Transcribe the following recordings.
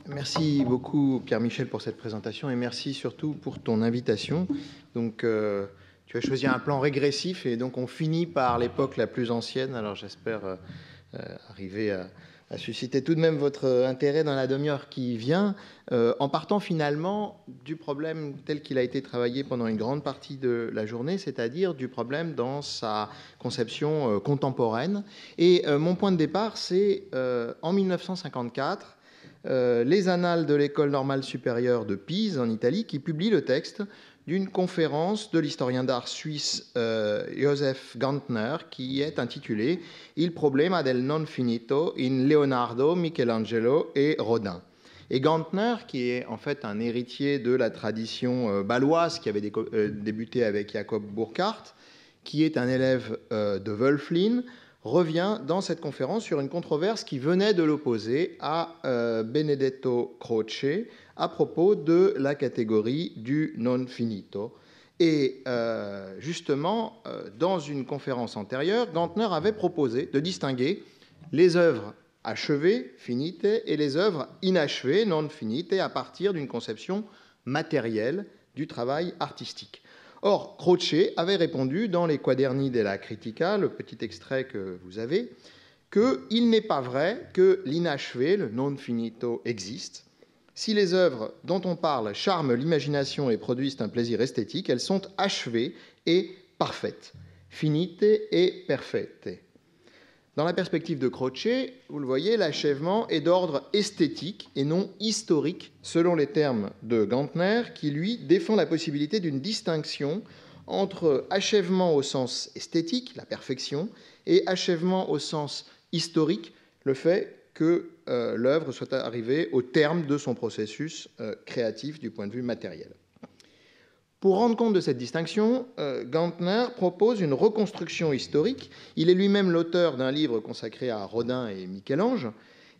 Merci beaucoup Pierre-Michel pour cette présentation et merci surtout pour ton invitation. Donc tu as choisi un plan régressif et donc on finit par l'époque la plus ancienne. Alors j'espère arriver à susciter tout de même votre intérêt dans la demi-heure qui vient, en partant finalement du problème tel qu'il a été travaillé pendant une grande partie de la journée, c'est-à-dire du problème dans sa conception contemporaine. Et mon point de départ, c'est en 1954, les Annales de l'École normale supérieure de Pise, en Italie, qui publient le texte d'une conférence de l'historien d'art suisse Joseph Gantner, qui est intitulée « Il problema del non finito in Leonardo, Michelangelo et Rodin ». Et Gantner, qui est en fait un héritier de la tradition bâloise qui avait débuté avec Jacob Burckhardt, qui est un élève de Wölfflin, revient dans cette conférence sur une controverse qui venait de l'opposer à Benedetto Croce à propos de la catégorie du non finito. Et justement, dans une conférence antérieure, Gantner avait proposé de distinguer les œuvres achevées, finite, et les œuvres inachevées, non finite, à partir d'une conception matérielle du travail artistique. Or, Croce avait répondu dans les Quaderni della Critica, le petit extrait que vous avez, qu'il n'est pas vrai que l'inachevé, le non finito, existe. Si les œuvres dont on parle charment l'imagination et produisent un plaisir esthétique, elles sont achevées et parfaites, finite et perfette. Dans la perspective de Croce, vous le voyez, l'achèvement est d'ordre esthétique et non historique, selon les termes de Gantner, qui, lui, défend la possibilité d'une distinction entre achèvement au sens esthétique, la perfection, et achèvement au sens historique, le fait que l'œuvre soit arrivée au terme de son processus créatif du point de vue matériel. Pour rendre compte de cette distinction, Gantner propose une reconstruction historique. Il est lui-même l'auteur d'un livre consacré à Rodin et Michel-Ange,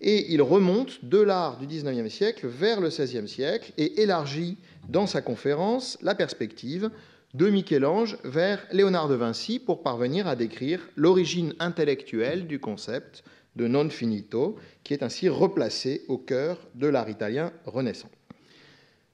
et il remonte de l'art du XIXe siècle vers le XVIe siècle et élargit dans sa conférence la perspective de Michel-Ange vers Léonard de Vinci pour parvenir à décrire l'origine intellectuelle du concept de non finito, qui est ainsi replacé au cœur de l'art italien renaissant.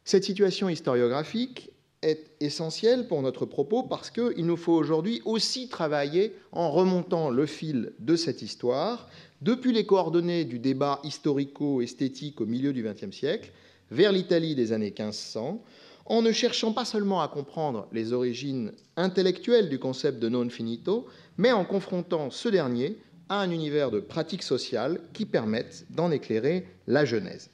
Cette situation historiographique est essentielle pour notre propos parce qu'il nous faut aujourd'hui aussi travailler en remontant le fil de cette histoire depuis les coordonnées du débat historico-esthétique au milieu du XXe siècle vers l'Italie des années 1500, en ne cherchant pas seulement à comprendre les origines intellectuelles du concept de non finito, mais en confrontant ce dernier à un univers de pratiques sociales qui permettent d'en éclairer la genèse.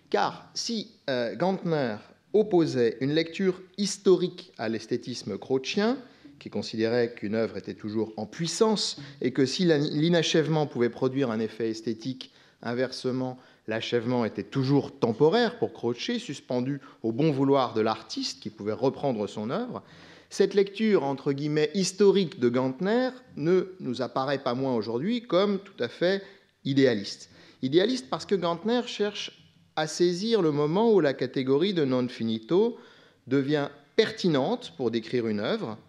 Car si Gantner opposait une lecture historique à l'esthétisme crocien, qui considérait qu'une œuvre était toujours en puissance et que si l'inachèvement pouvait produire un effet esthétique, inversement, l'achèvement était toujours temporaire pour Croce, suspendu au bon vouloir de l'artiste qui pouvait reprendre son œuvre, cette lecture, entre guillemets, historique de Gantner ne nous apparaît pas moins aujourd'hui comme tout à fait idéaliste. Idéaliste parce que Gantner cherche à saisir le moment où la catégorie de non finito devient pertinente pour décrire une œuvre,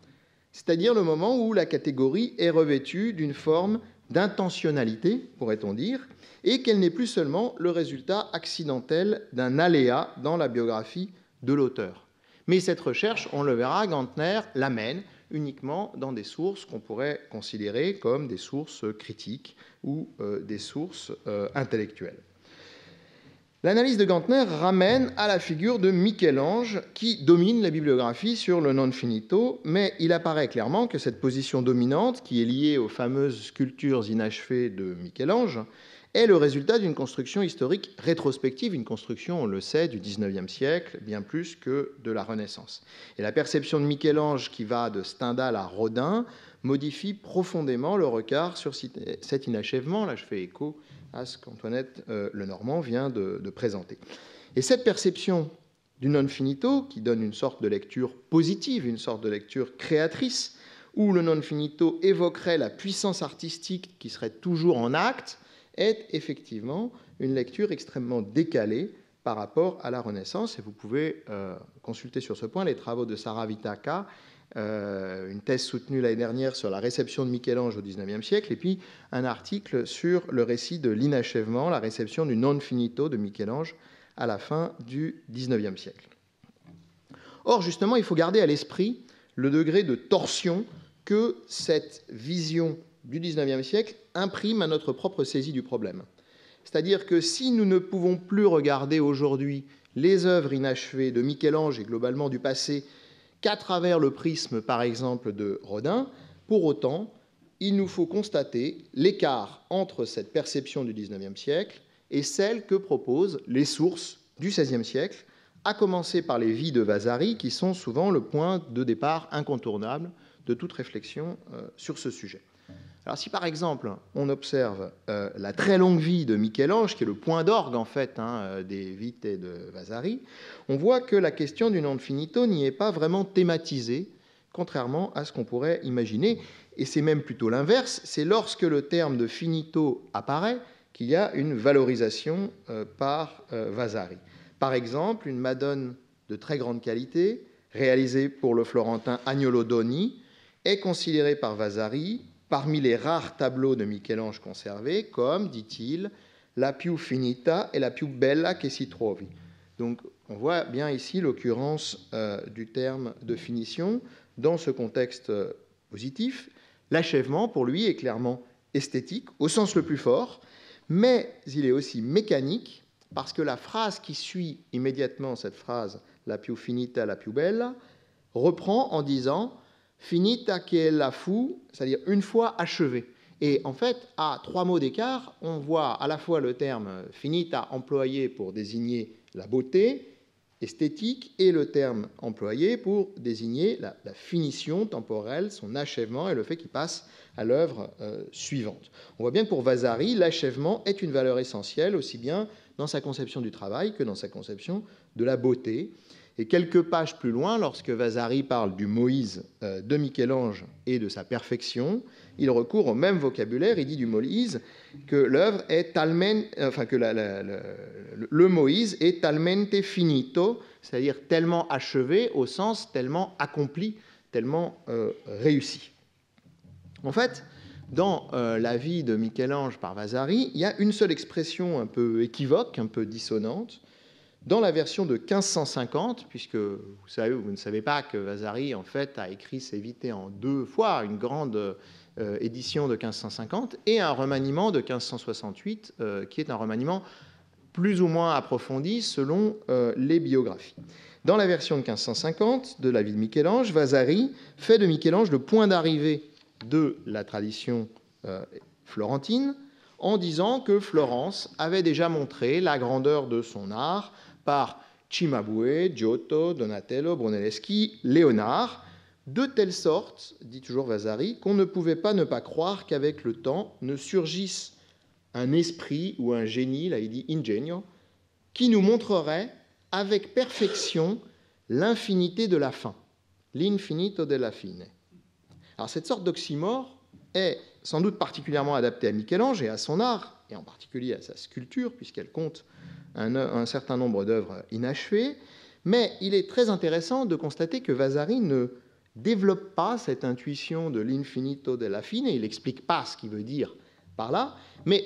c'est-à-dire le moment où la catégorie est revêtue d'une forme d'intentionnalité, pourrait-on dire, et qu'elle n'est plus seulement le résultat accidentel d'un aléa dans la biographie de l'auteur. Mais cette recherche, on le verra, Gantner l'amène uniquement dans des sources qu'on pourrait considérer comme des sources critiques ou des sources intellectuelles. L'analyse de Gantner ramène à la figure de Michel-Ange qui domine la bibliographie sur le non finito, mais il apparaît clairement que cette position dominante, qui est liée aux fameuses sculptures inachevées de Michel-Ange, est le résultat d'une construction historique rétrospective, une construction, on le sait, du XIXe siècle, bien plus que de la Renaissance. Et la perception de Michel-Ange, qui va de Stendhal à Rodin, modifie profondément le regard sur cet inachèvement. Là, je fais écho à ce qu'Antoinette Lenormand vient de présenter. Et cette perception du non finito, qui donne une sorte de lecture positive, une sorte de lecture créatrice, où le non finito évoquerait la puissance artistique qui serait toujours en acte, est effectivement une lecture extrêmement décalée par rapport à la Renaissance. Et vous pouvez consulter sur ce point les travaux de Sara Vitaka, une thèse soutenue l'année dernière sur la réception de Michel-Ange au XIXe siècle, et puis un article sur le récit de l'inachèvement, la réception du non finito de Michel-Ange à la fin du XIXe siècle. Or, justement, il faut garder à l'esprit le degré de torsion que cette vision du XIXe siècle imprime à notre propre saisie du problème. C'est-à-dire que si nous ne pouvons plus regarder aujourd'hui les œuvres inachevées de Michel-Ange et globalement du passé qu'à travers le prisme, par exemple, de Rodin, pour autant, il nous faut constater l'écart entre cette perception du XIXe siècle et celle que proposent les sources du XVIe siècle, à commencer par les vies de Vasari, qui sont souvent le point de départ incontournable de toute réflexion sur ce sujet. Alors si par exemple on observe la très longue vie de Michel-Ange, qui est le point d'orgue en fait des Vitae de Vasari, on voit que la question du non finito n'y est pas vraiment thématisée, contrairement à ce qu'on pourrait imaginer, et c'est même plutôt l'inverse, c'est lorsque le terme de finito apparaît qu'il y a une valorisation par Vasari. Par exemple, une Madone de très grande qualité, réalisée pour le Florentin Agnolo Doni, est considérée par Vasari parmi les rares tableaux de Michel-Ange conservés, comme, dit-il, la più finita et la più bella che si trovi. Donc, on voit bien ici l'occurrence du terme de finition dans ce contexte positif. L'achèvement, pour lui, est clairement esthétique, au sens le plus fort, mais il est aussi mécanique, parce que la phrase qui suit immédiatement cette phrase, la più finita, la più bella, reprend en disant finita che la fu, c'est-à-dire une fois achevée. Et en fait, à 3 mots d'écart, on voit à la fois le terme finita employé pour désigner la beauté esthétique et le terme employé pour désigner la finition temporelle, son achèvement et le fait qu'il passe à l'œuvre suivante. On voit bien que pour Vasari, l'achèvement est une valeur essentielle, aussi bien dans sa conception du travail que dans sa conception de la beauté. Et quelques pages plus loin, lorsque Vasari parle du Moïse de Michel-Ange et de sa perfection, il recourt au même vocabulaire. Il dit du Moïse que l'œuvre est le Moïse est talmente finito, c'est-à-dire tellement achevé au sens tellement accompli, tellement réussi. En fait, dans la vie de Michel-Ange par Vasari, il y a une seule expression un peu équivoque, un peu dissonante. Dans la version de 1550, puisque vous ne savez pas que Vasari en fait a écrit ses Vitae en 2 fois, une grande édition de 1550 et un remaniement de 1568, qui est un remaniement plus ou moins approfondi selon les biographies. Dans la version de 1550 de la vie de Michel-Ange, Vasari fait de Michel-Ange le point d'arrivée de la tradition florentine, en disant que Florence avait déjà montré la grandeur de son art par Cimabue, Giotto, Donatello, Brunelleschi, Léonard, de telle sorte, dit toujours Vasari, qu'on ne pouvait pas ne pas croire qu'avec le temps ne surgisse un esprit ou un génie, là il dit ingegno, qui nous montrerait avec perfection l'infinité de la fin, l'infinito della fine. Alors cette sorte d'oxymore est sans doute particulièrement adaptée à Michel-Ange et à son art, et en particulier à sa sculpture, puisqu'elle compte un certain nombre d'œuvres inachevées, mais il est très intéressant de constater que Vasari ne développe pas cette intuition de l'infinito della fine, il n'explique pas ce qu'il veut dire par là, mais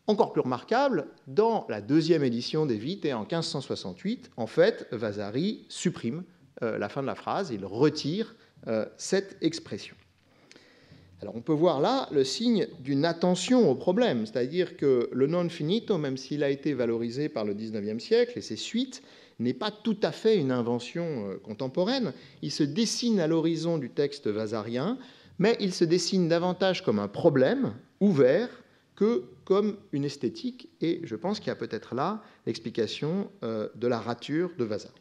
encore plus remarquable, dans la 2e édition des Vitae en 1568, en fait, Vasari supprime la fin de la phrase, il retire cette expression. Alors on peut voir là le signe d'une attention au problème, c'est-à-dire que le non finito, même s'il a été valorisé par le XIXe siècle et ses suites, n'est pas tout à fait une invention contemporaine. Il se dessine à l'horizon du texte vasarien, mais il se dessine davantage comme un problème ouvert que comme une esthétique, et je pense qu'il y a peut-être là l'explication de la rature de Vasari.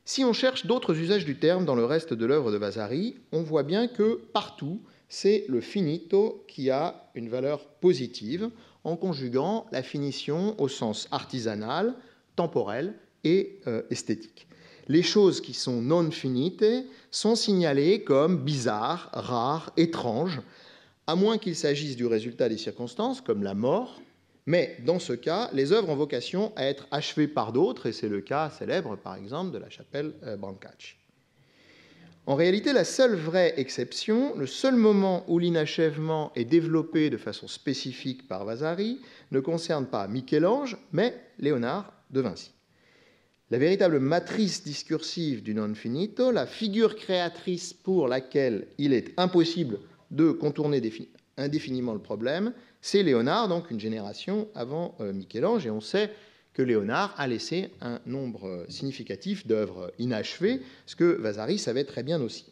Si on cherche d'autres usages du terme dans le reste de l'œuvre de Vasari, on voit bien que partout, c'est le finito qui a une valeur positive, en conjuguant la finition au sens artisanal, temporel et esthétique. Les choses qui sont non finite sont signalées comme bizarres, rares, étranges, à moins qu'il s'agisse du résultat des circonstances, comme la mort, Mais dans ce cas, les œuvres ont vocation à être achevées par d'autres, et c'est le cas célèbre, par exemple, de la chapelle Brancacci. En réalité, la seule vraie exception, le seul moment où l'inachèvement est développé de façon spécifique par Vasari, ne concerne pas Michel-Ange, mais Léonard de Vinci. La véritable matrice discursive du non finito, la figure créatrice pour laquelle il est impossible de contourner indéfiniment le problème, c'est Léonard, donc une génération avant Michel-Ange, et on sait que Léonard a laissé un nombre significatif d'œuvres inachevées, ce que Vasari savait très bien aussi.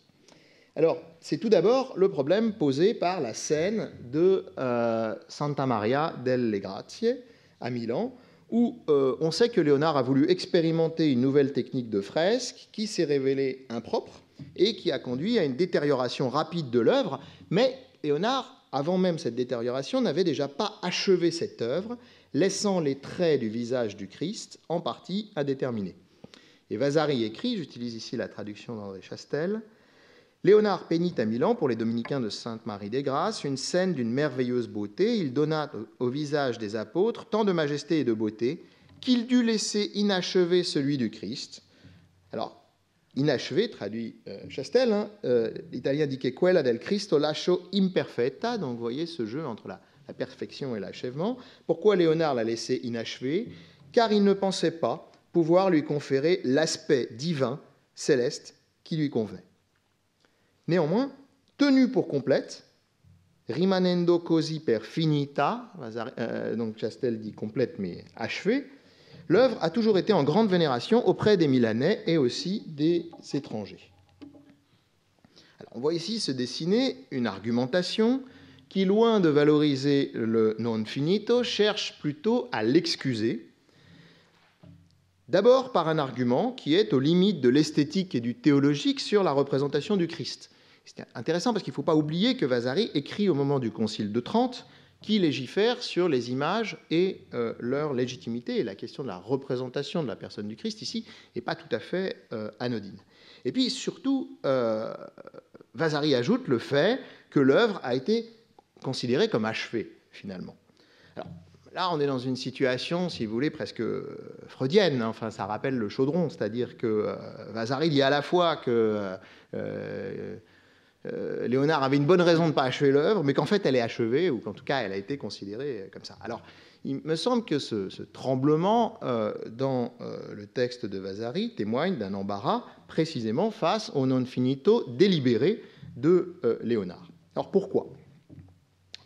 Alors, c'est tout d'abord le problème posé par la scène de Santa Maria delle Grazie à Milan, où on sait que Léonard a voulu expérimenter une nouvelle technique de fresque qui s'est révélée impropre et qui a conduit à une détérioration rapide de l'œuvre, mais Léonard, avant même cette détérioration, n'avait déjà pas achevé cette œuvre, laissant les traits du visage du Christ en partie indéterminés. Et Vasari écrit, j'utilise ici la traduction d'André Chastel, Léonard peignit à Milan, pour les dominicains de Sainte-Marie des Grâces, une scène d'une merveilleuse beauté. Il donna au visage des apôtres tant de majesté et de beauté qu'il dut laisser inachevé celui du Christ. Alors, inachevé, traduit Chastel, l'italien dit que quella del Cristo lascio imperfetta, donc vous voyez ce jeu entre la perfection et l'achèvement. Pourquoi Léonard l'a laissé inachevé? Car il ne pensait pas pouvoir lui conférer l'aspect divin, céleste, qui lui convenait. Néanmoins, tenue pour complète, rimanendo così per finita, donc Chastel dit complète mais achevée, l'œuvre a toujours été en grande vénération auprès des Milanais et aussi des étrangers. Alors, on voit ici se dessiner une argumentation qui, loin de valoriser le non finito, cherche plutôt à l'excuser, d'abord par un argument qui est aux limites de l'esthétique et du théologique sur la représentation du Christ. C'est intéressant parce qu'il ne faut pas oublier que Vasari écrit au moment du Concile de Trente qui légifère sur les images et leur légitimité. Et la question de la représentation de la personne du Christ ici n'est pas tout à fait anodine. Et puis surtout, Vasari ajoute le fait que l'œuvre a été considérée comme achevée, finalement. Alors, là, on est dans une situation, si vous voulez, presque freudienne. Enfin, ça rappelle le chaudron, c'est-à-dire que Vasari dit à la fois que Léonard avait une bonne raison de ne pas achever l'œuvre, mais qu'en fait, elle est achevée, ou qu'en tout cas, elle a été considérée comme ça. Alors, il me semble que ce tremblement dans le texte de Vasari témoigne d'un embarras précisément face au non finito délibéré de Léonard. Alors, pourquoi?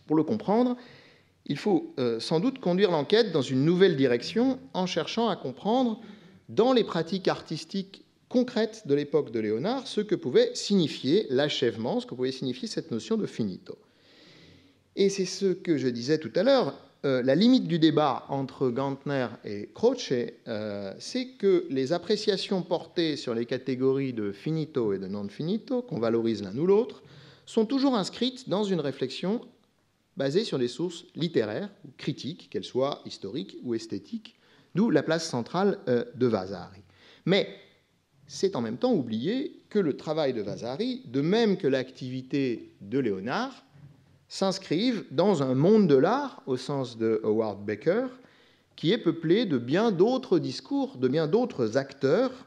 Pour le comprendre, il faut sans doute conduire l'enquête dans une nouvelle direction en cherchant à comprendre, dans les pratiques artistiques concrètes de l'époque de Léonard, ce que pouvait signifier l'achèvement, ce que pouvait signifier cette notion de finito. Et c'est ce que je disais tout à l'heure, la limite du débat entre Gantner et Croce, c'est que les appréciations portées sur les catégories de finito et de non finito, qu'on valorise l'un ou l'autre, sont toujours inscrites dans une réflexion basée sur des sources littéraires ou critiques, qu'elles soient historiques ou esthétiques, d'où la place centrale de Vasari. Mais c'est en même temps oublier que le travail de Vasari, de même que l'activité de Léonard, s'inscrivent dans un monde de l'art, au sens de Howard Baker, qui est peuplé de bien d'autres discours, de bien d'autres acteurs,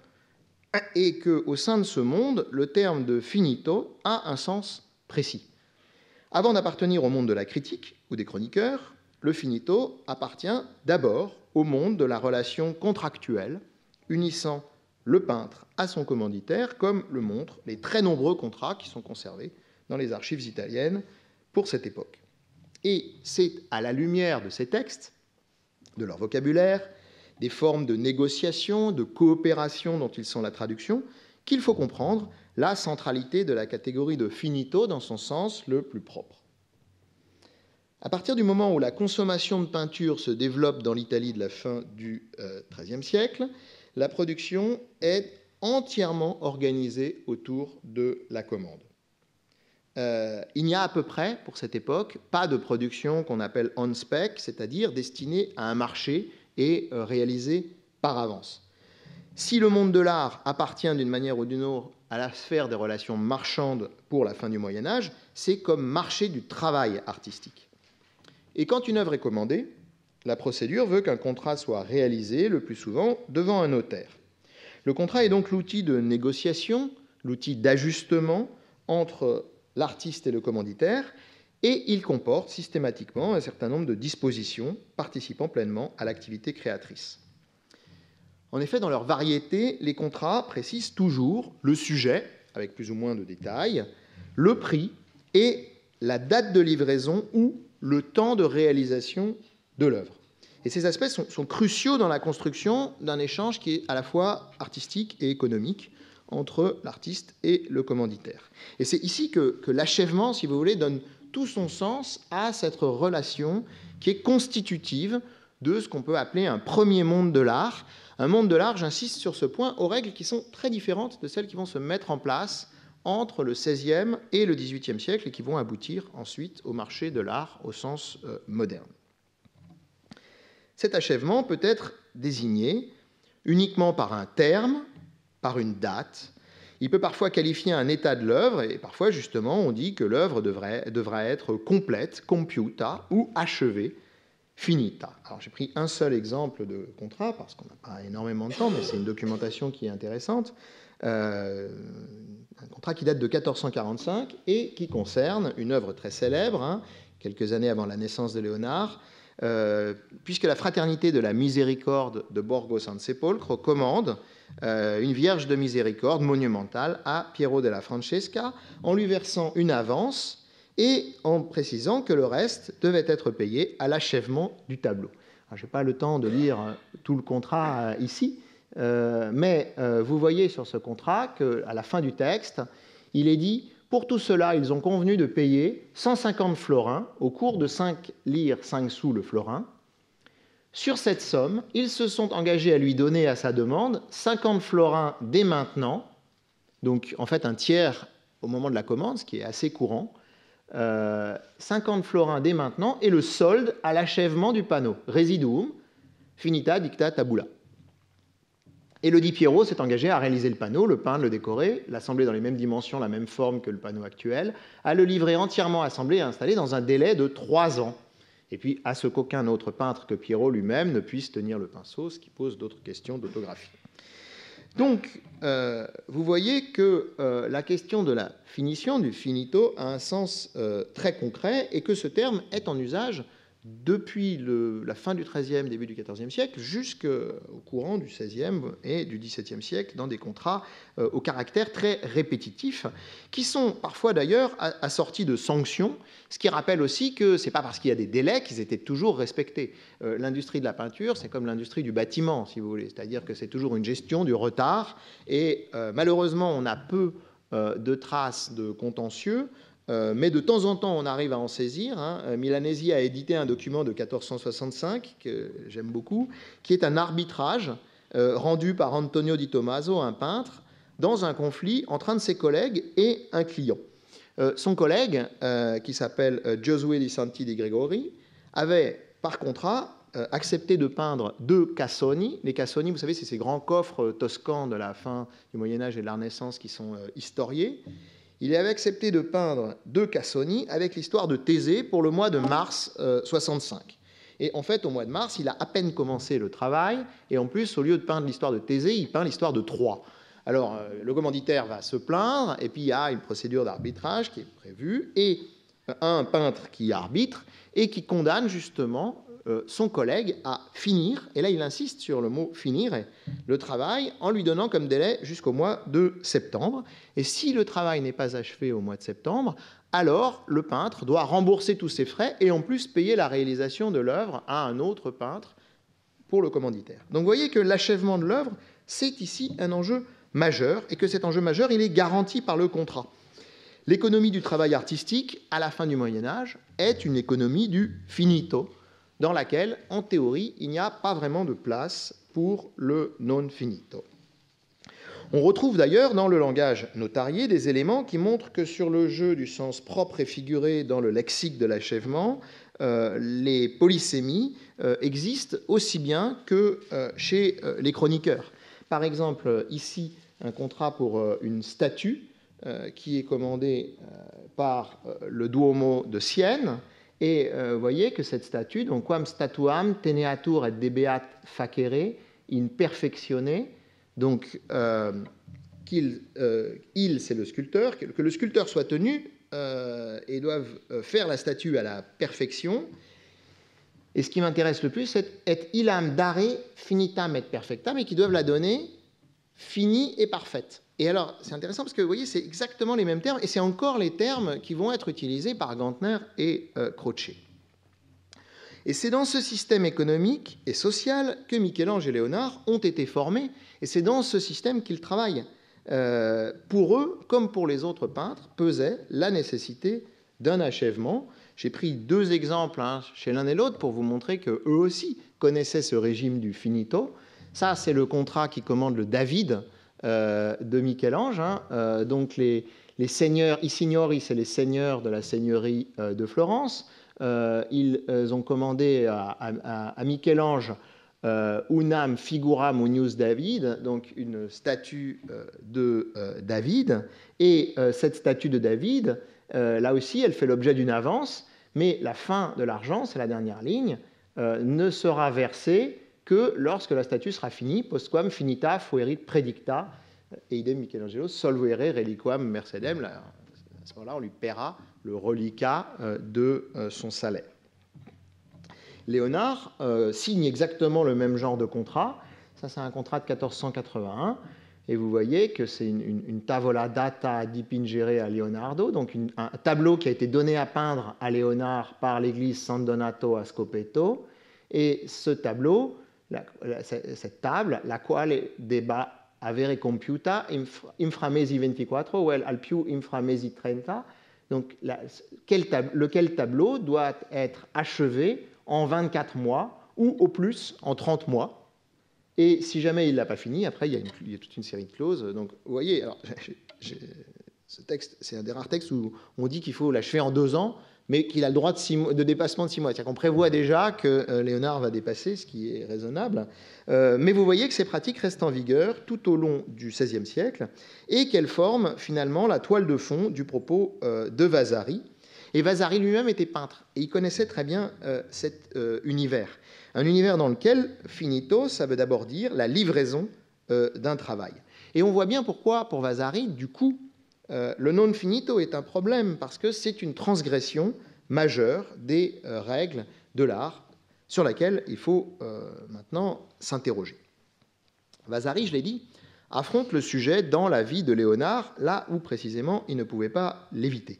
et qu'au sein de ce monde, le terme de finito a un sens précis. Avant d'appartenir au monde de la critique ou des chroniqueurs, le finito appartient d'abord au monde de la relation contractuelle, unissant le peintre à son commanditaire, comme le montrent les très nombreux contrats qui sont conservés dans les archives italiennes pour cette époque. Et c'est à la lumière de ces textes, de leur vocabulaire, des formes de négociation, de coopération dont ils sont la traduction, qu'il faut comprendre la centralité de la catégorie de finito dans son sens le plus propre. À partir du moment où la consommation de peinture se développe dans l'Italie de la fin du XIIIe siècle, la production est entièrement organisée autour de la commande. Il n'y a à peu près, pour cette époque, pas de production qu'on appelle on-spec, c'est-à-dire destinée à un marché et réalisée par avance. Si le monde de l'art appartient d'une manière ou d'une autre à la sphère des relations marchandes pour la fin du Moyen-Âge, c'est comme marché du travail artistique. Et quand une œuvre est commandée, la procédure veut qu'un contrat soit réalisé le plus souvent devant un notaire. Le contrat est donc l'outil de négociation, l'outil d'ajustement entre l'artiste et le commanditaire, et il comporte systématiquement un certain nombre de dispositions participant pleinement à l'activité créatrice. En effet, dans leur variété, les contrats précisent toujours le sujet, avec plus ou moins de détails, le prix et la date de livraison ou le temps de réalisation de l'œuvre. Et ces aspects sont cruciaux dans la construction d'un échange qui est à la fois artistique et économique entre l'artiste et le commanditaire. Et c'est ici que l'achèvement, si vous voulez, donne tout son sens à cette relation qui est constitutive de ce qu'on peut appeler un premier monde de l'art. Un monde de l'art, j'insiste sur ce point, aux règles qui sont très différentes de celles qui vont se mettre en place entre le XVIe et le XVIIIe siècle et qui vont aboutir ensuite au marché de l'art au sens moderne. Cet achèvement peut être désigné uniquement par un terme, par une date. Il peut parfois qualifier un état de l'œuvre, et parfois, justement, on dit que l'œuvre devra être complète, compiuta, ou achevée, finita. Alors, j'ai pris un seul exemple de contrat, parce qu'on n'a pas énormément de temps, mais c'est une documentation qui est intéressante. Un contrat qui date de 1445 et qui concerne une œuvre très célèbre, quelques années avant la naissance de Léonard, puisque la Fraternité de la Miséricorde de Borgo San Sepolcro commande une Vierge de Miséricorde monumentale à Piero della Francesca en lui versant une avance et en précisant que le reste devait être payé à l'achèvement du tableau. Je n'ai pas le temps de lire tout le contrat ici, mais vous voyez sur ce contrat qu'à la fin du texte, il est dit « Pour tout cela, ils ont convenu de payer 150 florins au cours de 5 lire 5 sous le florin. Sur cette somme, ils se sont engagés à lui donner à sa demande 50 florins dès maintenant, donc en fait un tiers au moment de la commande, ce qui est assez courant, 50 florins dès maintenant, et le solde à l'achèvement du panneau, residuum, finita dicta tabula. » Et le dit Piero s'est engagé à réaliser le panneau, le peindre, le décorer, l'assembler dans les mêmes dimensions, la même forme que le panneau actuel, à le livrer entièrement assemblé et installé dans un délai de 3 ans. Et puis, à ce qu'aucun autre peintre que Piero lui-même ne puisse tenir le pinceau, ce qui pose d'autres questions d'autographie. Donc, vous voyez que la question de la finition, du finito, a un sens très concret et que ce terme est en usage depuis la fin du XIIIe, début du XIVe siècle, jusqu'au courant du XVIe et du XVIIe siècle, dans des contrats au caractère très répétitif, qui sont parfois d'ailleurs assortis de sanctions, ce qui rappelle aussi que ce n'est pas parce qu'il y a des délais qu'ils étaient toujours respectés. L'industrie de la peinture, c'est comme l'industrie du bâtiment, si vous voulez, c'est-à-dire que c'est toujours une gestion du retard, et malheureusement, on a peu de traces de contentieux, mais de temps en temps, on arrive à en saisir. Milanesi a édité un document de 1465, que j'aime beaucoup, qui est un arbitrage rendu par Antonio di Tommaso, un peintre, dans un conflit entre un de ses collègues et un client. Son collègue, qui s'appelle Giosuè di Santi di Gregori, avait, par contrat, accepté de peindre 2 cassoni. Les cassoni, vous savez, c'est ces grands coffres toscans de la fin du Moyen-Âge et de la Renaissance qui sont historiés. Il avait accepté de peindre 2 cassoni avec l'histoire de Thésée pour le mois de mars 65. Et en fait, au mois de mars, il a à peine commencé le travail, et en plus, au lieu de peindre l'histoire de Thésée, il peint l'histoire de Troie. Alors, le commanditaire va se plaindre, et puis il y a une procédure d'arbitrage qui est prévue, et un peintre qui arbitre, et qui condamne justement son collègue à finir, et là il insiste sur le mot finir, le travail, en lui donnant comme délai jusqu'au mois de septembre. Et si le travail n'est pas achevé au mois de septembre, alors le peintre doit rembourser tous ses frais et en plus payer la réalisation de l'œuvre à un autre peintre pour le commanditaire. Donc vous voyez que l'achèvement de l'œuvre, c'est ici un enjeu majeur, et que cet enjeu majeur, il est garanti par le contrat. L'économie du travail artistique, à la fin du Moyen-Âge, est une économie du finito, dans laquelle, en théorie, il n'y a pas vraiment de place pour le non finito. On retrouve d'ailleurs dans le langage notarié des éléments qui montrent que sur le jeu du sens propre et figuré dans le lexique de l'achèvement, les polysémies existent aussi bien que chez les chroniqueurs. Par exemple, ici, un contrat pour une statue qui est commandée par le Duomo de Sienne, Et vous voyez que cette statue, donc quam statuam teneatur et debeat facere in perfectione, donc il, c'est le sculpteur, que le sculpteur soit tenu et doivent faire la statue à la perfection. Et ce qui m'intéresse le plus, c'est et illam dare finitam et perfectam, et qui doivent la donner finie et parfaite. Et alors, c'est intéressant parce que vous voyez, c'est exactement les mêmes termes, et c'est encore les termes qui vont être utilisés par Gantner et Croce. Et c'est dans ce système économique et social que Michel-Ange et Léonard ont été formés, et c'est dans ce système qu'ils travaillent. Pour eux, comme pour les autres peintres, pesait la nécessité d'un achèvement. J'ai pris deux exemples chez l'un et l'autre pour vous montrer qu'eux aussi connaissaient ce régime du finito. Ça, c'est le contrat qui commande le David de Michel-Ange. Donc les seigneurs, i signori, c'est les seigneurs de la seigneurie de Florence. Ils ont commandé à Michel-Ange unam figuram unius David, donc une statue de David. Et cette statue de David, là aussi, elle fait l'objet d'une avance, mais la fin de l'argent, c'est la dernière ligne, ne sera versée que lorsque la statue sera finie, postquam finita fuerit predicta, eidem Michelangelo solvere reliquam mercedem. À ce moment-là, on lui paiera le reliquat de son salaire. Léonard signe exactement le même genre de contrat. Ça, c'est un contrat de 1481. Et vous voyez que c'est une tavola data dipingere a Leonardo, donc un tableau qui a été donné à peindre à Léonard par l'église San Donato a Scopeto. Et ce tableau, cette table, la quale deba avere compiuta inframesi 24 ou al più inframesi 30. Donc, lequel tableau doit être achevé en 24 mois ou au plus en 30 mois. Et si jamais il ne l'a pas fini, après, il y a toute une série de clauses. Donc, vous voyez, alors, ce texte, c'est un des rares textes où on dit qu'il faut l'achever en 2 ans, mais qu'il a le droit de dépassement de 6 mois. C'est-à-dire qu'on prévoit déjà que Léonard va dépasser, ce qui est raisonnable. Mais vous voyez que ces pratiques restent en vigueur tout au long du XVIe siècle et qu'elles forment finalement la toile de fond du propos de Vasari. Et Vasari lui-même était peintre et il connaissait très bien cet univers. Un univers dans lequel finito, ça veut d'abord dire la livraison d'un travail. Et on voit bien pourquoi, pour Vasari, du coup, le non finito est un problème, parce que c'est une transgression majeure des règles de l'art sur laquelle il faut maintenant s'interroger. Vasari, je l'ai dit, affronte le sujet dans la vie de Léonard, là où précisément il ne pouvait pas l'éviter.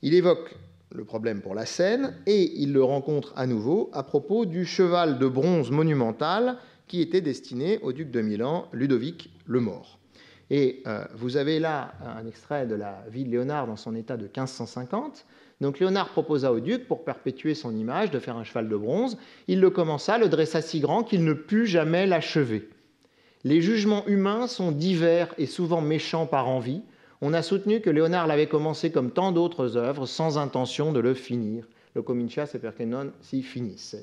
Il évoque le problème pour la scène et il le rencontre à nouveau à propos du cheval de bronze monumental qui était destiné au duc de Milan, Ludovic le Mort. Et vous avez là un extrait de la vie de Léonard dans son état de 1550. Donc Léonard proposa au duc, pour perpétuer son image, de faire un cheval de bronze. Il le commença, le dressa si grand qu'il ne put jamais l'achever. Les jugements humains sont divers et souvent méchants par envie. On a soutenu que Léonard l'avait commencé comme tant d'autres œuvres, sans intention de le finir. Lo cominciasse perché non si finisse.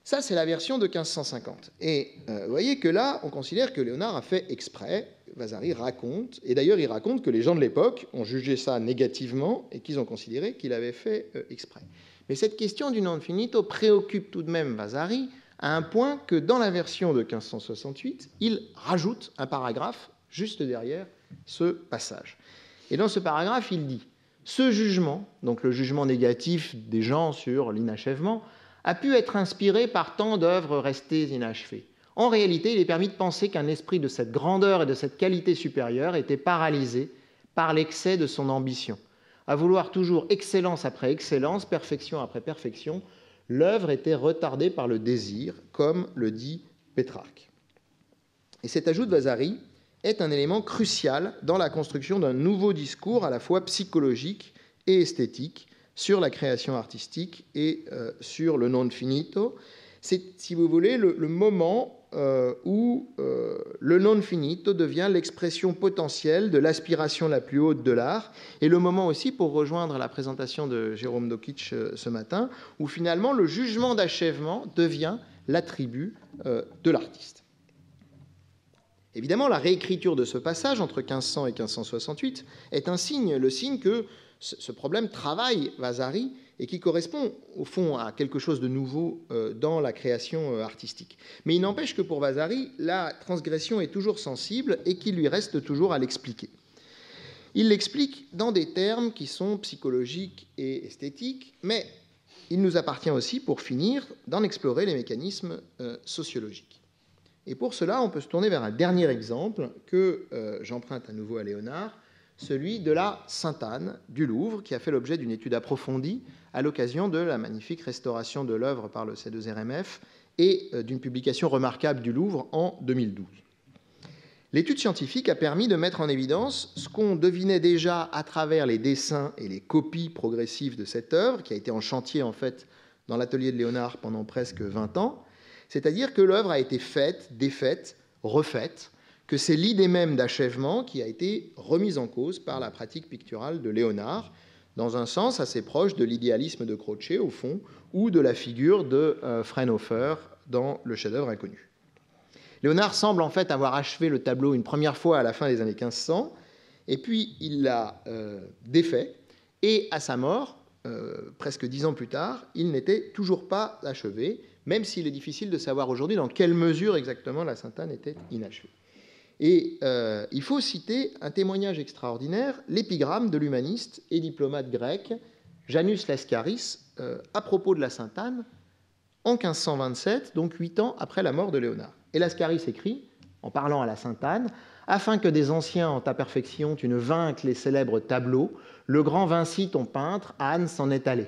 Ça, c'est la version de 1550. Et vous voyez que là, on considère que Léonard a fait exprès. Vasari raconte, et d'ailleurs il raconte que les gens de l'époque ont jugé ça négativement et qu'ils ont considéré qu'il avait fait exprès. Mais cette question du non finito préoccupe tout de même Vasari à un point que dans la version de 1568, il rajoute un paragraphe juste derrière ce passage. Et dans ce paragraphe, il dit « Ce jugement, donc le jugement négatif des gens sur l'inachèvement, a pu être inspiré par tant d'œuvres restées inachevées. En réalité, il est permis de penser qu'un esprit de cette grandeur et de cette qualité supérieure était paralysé par l'excès de son ambition. À vouloir toujours excellence après excellence, perfection après perfection, l'œuvre était retardée par le désir, comme le dit Pétrarque. » Et cet ajout de Vasari est un élément crucial dans la construction d'un nouveau discours à la fois psychologique et esthétique sur la création artistique et sur le non finito. C'est, si vous voulez, le moment où le non finito devient l'expression potentielle de l'aspiration la plus haute de l'art, et le moment aussi, pour rejoindre la présentation de Jérôme Dokic ce matin, où finalement le jugement d'achèvement devient l'attribut de l'artiste. Évidemment, la réécriture de ce passage entre 1500 et 1568 est un signe, le signe que ce problème travaille Vasari et qui correspond au fond à quelque chose de nouveau dans la création artistique. Mais il n'empêche que pour Vasari, la transgression est toujours sensible et qu'il lui reste toujours à l'expliquer. Il l'explique dans des termes qui sont psychologiques et esthétiques, mais il nous appartient aussi, pour finir, d'en explorer les mécanismes sociologiques. Et pour cela, on peut se tourner vers un dernier exemple que j'emprunte à nouveau à Léonard, celui de la Sainte-Anne du Louvre, qui a fait l'objet d'une étude approfondie à l'occasion de la magnifique restauration de l'œuvre par le C2RMF et d'une publication remarquable du Louvre en 2012. L'étude scientifique a permis de mettre en évidence ce qu'on devinait déjà à travers les dessins et les copies progressives de cette œuvre, qui a été en chantier en fait dans l'atelier de Léonard pendant presque 20 ans, c'est-à-dire que l'œuvre a été faite, défaite, refaite, que c'est l'idée même d'achèvement qui a été remise en cause par la pratique picturale de Léonard, dans un sens assez proche de l'idéalisme de Croce, au fond, ou de la figure de Fraunhofer dans le chef-d'œuvre inconnu. Léonard semble en fait avoir achevé le tableau une première fois à la fin des années 1500, et puis il l'a défait, et à sa mort, presque 10 ans plus tard, il n'était toujours pas achevé, même s'il est difficile de savoir aujourd'hui dans quelle mesure exactement la Sainte-Anne était inachevée. Et il faut citer un témoignage extraordinaire, l'épigramme de l'humaniste et diplomate grec Janus Laskaris à propos de la Sainte-Anne en 1527, donc 8 ans après la mort de Léonard. Et Laskaris écrit, en parlant à la Sainte-Anne, « Afin que des anciens en ta perfection tu ne vainques les célèbres tableaux, le grand Vinci, ton peintre, Anne s'en est allé.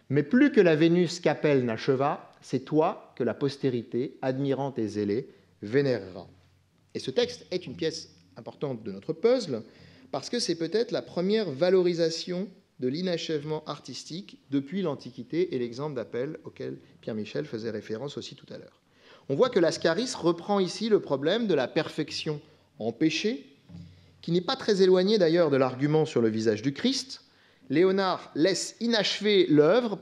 Mais plus que la Vénus qu'Apelle n'acheva, c'est toi que la postérité, admirant et zélée, vénérera. » Et ce texte est une pièce importante de notre puzzle, parce que c'est peut-être la première valorisation de l'inachèvement artistique depuis l'Antiquité et l'exemple d'Apelle auquel Pierre Michel faisait référence aussi tout à l'heure. On voit que Laskaris reprend ici le problème de la perfection empêchée, qui n'est pas très éloigné d'ailleurs de l'argument sur le visage du Christ. Léonard laisse inachever l'œuvre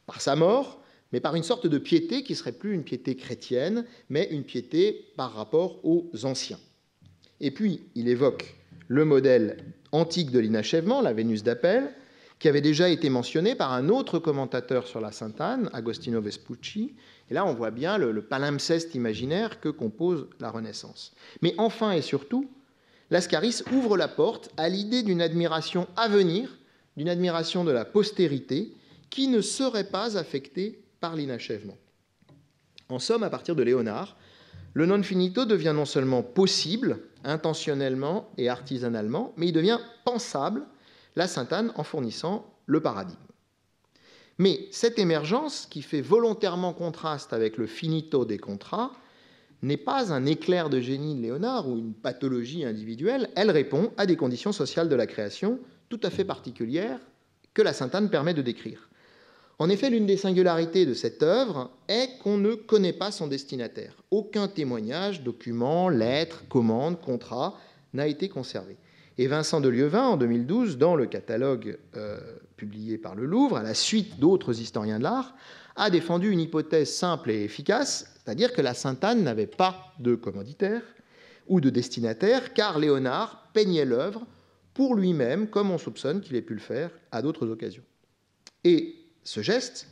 par sa mort, mais par une sorte de piété qui serait plus une piété chrétienne, mais une piété par rapport aux anciens. Et puis, il évoque le modèle antique de l'inachèvement, la Vénus d'Apelle, qui avait déjà été mentionné par un autre commentateur sur la Sainte-Anne, Agostino Vespucci. Et là, on voit bien le palimpseste imaginaire que compose la Renaissance. Mais enfin et surtout, Laskaris ouvre la porte à l'idée d'une admiration à venir, d'une admiration de la postérité, qui ne serait pas affectée par l'inachèvement. En somme, à partir de Léonard, le non finito devient non seulement possible, intentionnellement et artisanalement, mais il devient pensable, la Sainte-Anne en fournissant le paradigme. Mais cette émergence, qui fait volontairement contraste avec le finito des contrats, n'est pas un éclair de génie de Léonard ou une pathologie individuelle, elle répond à des conditions sociales de la création tout à fait particulières que la Sainte-Anne permet de décrire. En effet, l'une des singularités de cette œuvre est qu'on ne connaît pas son destinataire. Aucun témoignage, document, lettre, commande, contrat n'a été conservé. Et Vincent de Lieuvin, en 2012, dans le catalogue publié par le Louvre, à la suite d'autres historiens de l'art, a défendu une hypothèse simple et efficace, c'est-à-dire que la Sainte-Anne n'avait pas de commanditaire ou de destinataire, car Léonard peignait l'œuvre pour lui-même, comme on soupçonne qu'il ait pu le faire à d'autres occasions. Et ce geste,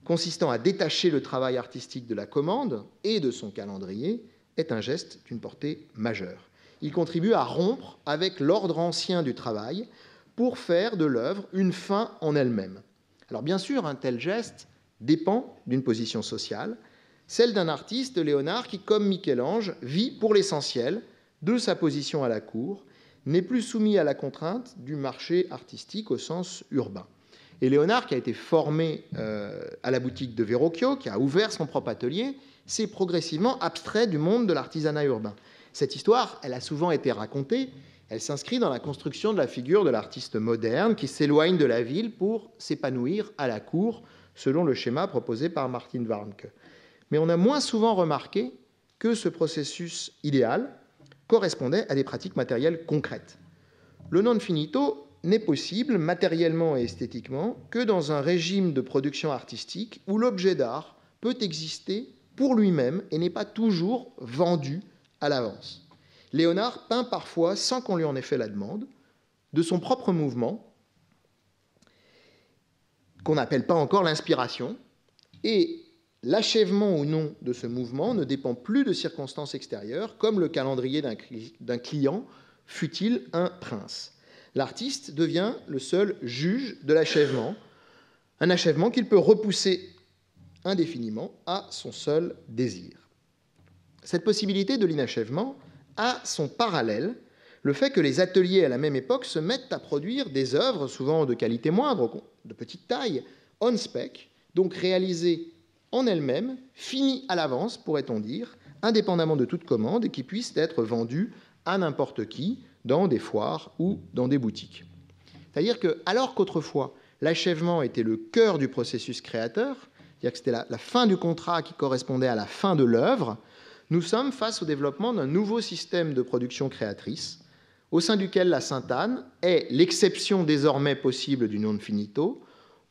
consistant à détacher le travail artistique de la commande et de son calendrier, est un geste d'une portée majeure. Il contribue à rompre avec l'ordre ancien du travail pour faire de l'œuvre une fin en elle-même. Alors bien sûr, un tel geste dépend d'une position sociale, celle d'un artiste, Léonard, qui, comme Michel-Ange, vit pour l'essentiel de sa position à la cour, n'est plus soumis à la contrainte du marché artistique au sens urbain. Et Léonard, qui a été formé à la boutique de Verrocchio, qui a ouvert son propre atelier, s'est progressivement abstrait du monde de l'artisanat urbain. Cette histoire, elle a souvent été racontée, elle s'inscrit dans la construction de la figure de l'artiste moderne qui s'éloigne de la ville pour s'épanouir à la cour, selon le schéma proposé par Martin Warnke. Mais on a moins souvent remarqué que ce processus idéal correspondait à des pratiques matérielles concrètes. Le non finito n'est possible, matériellement et esthétiquement, que dans un régime de production artistique où l'objet d'art peut exister pour lui-même et n'est pas toujours vendu à l'avance. Léonard peint parfois, sans qu'on lui en ait fait la demande, de son propre mouvement, qu'on n'appelle pas encore l'inspiration, et l'achèvement ou non de ce mouvement ne dépend plus de circonstances extérieures, comme le calendrier d'un client, fût-il un prince. L'artiste devient le seul juge de l'achèvement, un achèvement qu'il peut repousser indéfiniment à son seul désir. Cette possibilité de l'inachèvement a son parallèle, le fait que les ateliers à la même époque se mettent à produire des œuvres, souvent de qualité moindre, de petite taille, on spec, donc réalisées en elles-mêmes, finies à l'avance, pourrait-on dire, indépendamment de toute commande, et qui puissent être vendues à n'importe qui, dans des foires ou dans des boutiques. C'est-à-dire que, alors qu'autrefois, l'achèvement était le cœur du processus créateur, c'est-à-dire que c'était la fin du contrat qui correspondait à la fin de l'œuvre, nous sommes face au développement d'un nouveau système de production créatrice, au sein duquel la Sainte-Anne est l'exception désormais possible du non finito,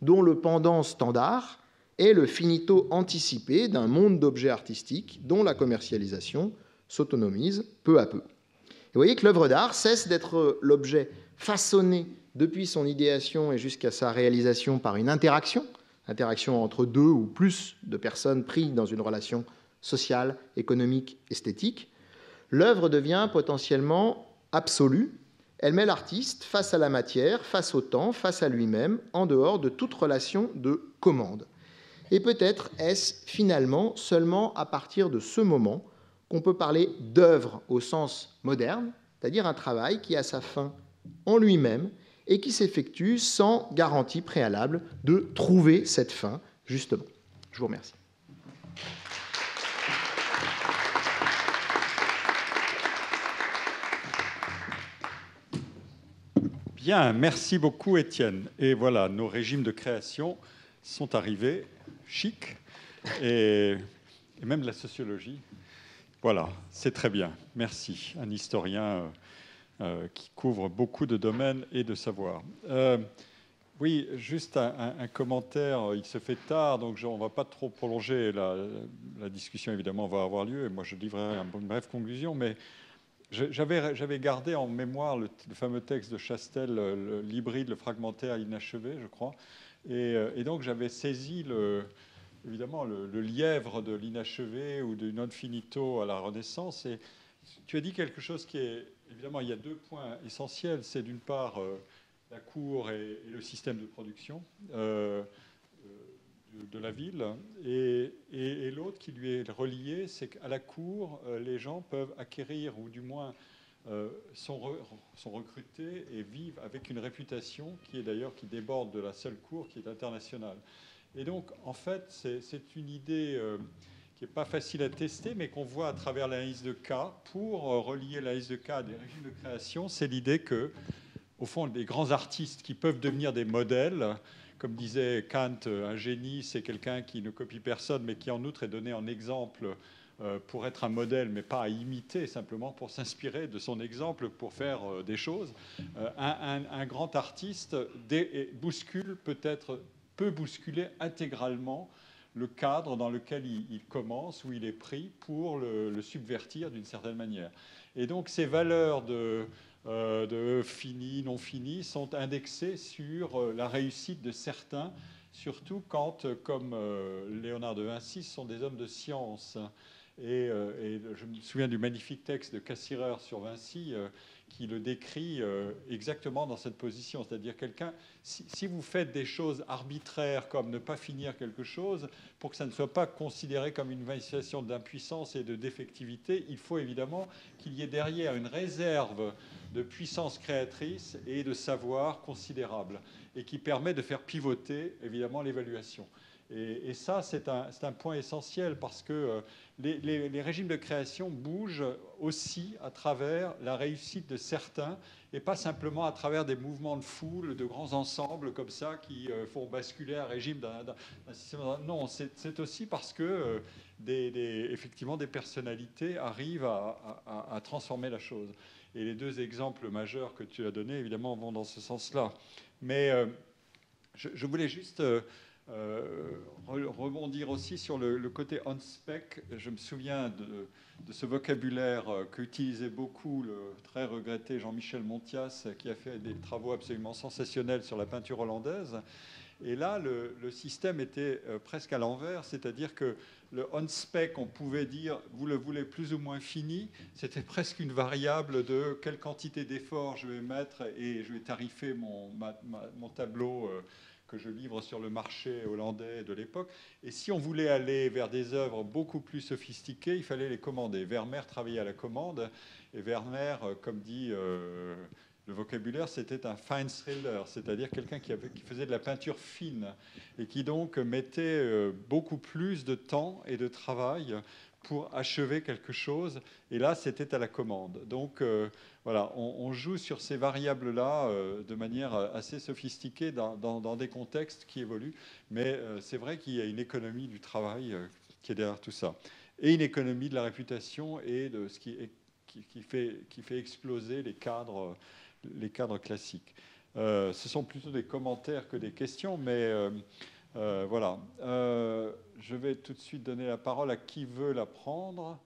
dont le pendant standard est le finito anticipé d'un monde d'objets artistiques dont la commercialisation s'autonomise peu à peu. Et vous voyez que l'œuvre d'art cesse d'être l'objet façonné depuis son idéation et jusqu'à sa réalisation par une interaction entre deux ou plus de personnes prises dans une relation sociale, économique, esthétique. L'œuvre devient potentiellement absolue. Elle met l'artiste face à la matière, face au temps, face à lui-même, en dehors de toute relation de commande. Et peut-être est-ce finalement seulement à partir de ce moment qu'on peut parler d'œuvre au sens moderne, c'est-à-dire un travail qui a sa fin en lui-même et qui s'effectue sans garantie préalable de trouver cette fin, justement. Je vous remercie. Bien, merci beaucoup Étienne. Et voilà, nos régimes de création sont arrivés, chic, et même la sociologie. Voilà, c'est très bien. Merci. Un historien qui couvre beaucoup de domaines et de savoirs. Oui, juste un commentaire. Il se fait tard, donc on ne va pas trop prolonger. La discussion, évidemment, va avoir lieu. Et moi, je livrerai une brève conclusion. Mais j'avais gardé en mémoire le fameux texte de Chastel, l'hybride, le fragmentaire inachevé, je crois. Et donc, j'avais saisi évidemment le lièvre de l'inachevé ou du non finito à la Renaissance. Et tu as dit quelque chose qui est... Évidemment, il y a deux points essentiels. C'est d'une part la cour et le système de production de la ville. Et l'autre qui lui est relié, c'est qu'à la cour, les gens peuvent acquérir, ou du moins sont recrutés et vivent avec une réputation qui est d'ailleurs qui déborde de la seule cour, qui est internationale. Et donc, en fait, c'est une idée qui n'est pas facile à tester, mais qu'on voit à travers l'analyse de cas. Pour relier l'analyse de cas à des régimes de création, c'est l'idée que, au fond, des grands artistes qui peuvent devenir des modèles, comme disait Kant, un génie, c'est quelqu'un qui ne copie personne, mais qui en outre est donné en exemple pour être un modèle, mais pas à imiter, simplement pour s'inspirer de son exemple pour faire des choses. Un grand artiste peut bousculer intégralement le cadre dans lequel il commence, où il est pris, pour le subvertir d'une certaine manière. Et donc ces valeurs de fini, non fini, sont indexées sur la réussite de certains, surtout quand, comme Léonard de Vinci, ce sont des hommes de science. Et je me souviens du magnifique texte de Cassirer sur Vinci qui le décrit exactement dans cette position. C'est-à-dire quelqu'un, si vous faites des choses arbitraires comme ne pas finir quelque chose, pour que ça ne soit pas considéré comme une manifestation d'impuissance et de défectivité, il faut évidemment qu'il y ait derrière une réserve de puissance créatrice et de savoir considérable, et qui permet de faire pivoter évidemment l'évaluation. Et ça, c'est un point essentiel, parce que les régimes de création bougent aussi à travers la réussite de certains, et pas simplement à travers des mouvements de foule, de grands ensembles comme ça, qui font basculer un régime d'un système. Non, c'est aussi parce que effectivement des personnalités arrivent à transformer la chose. Et les deux exemples majeurs que tu as donnés, évidemment, vont dans ce sens-là. Mais je voulais juste... rebondir aussi sur le côté on-spec. Je me souviens de ce vocabulaire qu'utilisait beaucoup le très regretté Jean-Michel Montias, qui a fait des travaux absolument sensationnels sur la peinture hollandaise. Et là, le système était presque à l'envers, c'est-à-dire que le on-spec, on pouvait dire, vous le voulez plus ou moins fini, c'était presque une variable de quelle quantité d'effort je vais mettre et je vais tarifer mon tableau que je livre sur le marché hollandais de l'époque. Et si on voulait aller vers des œuvres beaucoup plus sophistiquées, il fallait les commander. Vermeer travaillait à la commande, et Vermeer, comme dit le vocabulaire, c'était un fine thriller, c'est-à-dire quelqu'un qui faisait de la peinture fine et qui donc mettait beaucoup plus de temps et de travail pour achever quelque chose. Et là, c'était à la commande. Donc voilà, on joue sur ces variables-là de manière assez sophistiquée dans des contextes qui évoluent. Mais c'est vrai qu'il y a une économie du travail qui est derrière tout ça. Et une économie de la réputation et de ce qui fait exploser les cadres classiques. Ce sont plutôt des commentaires que des questions, mais voilà. Je vais tout de suite donner la parole à qui veut la prendre.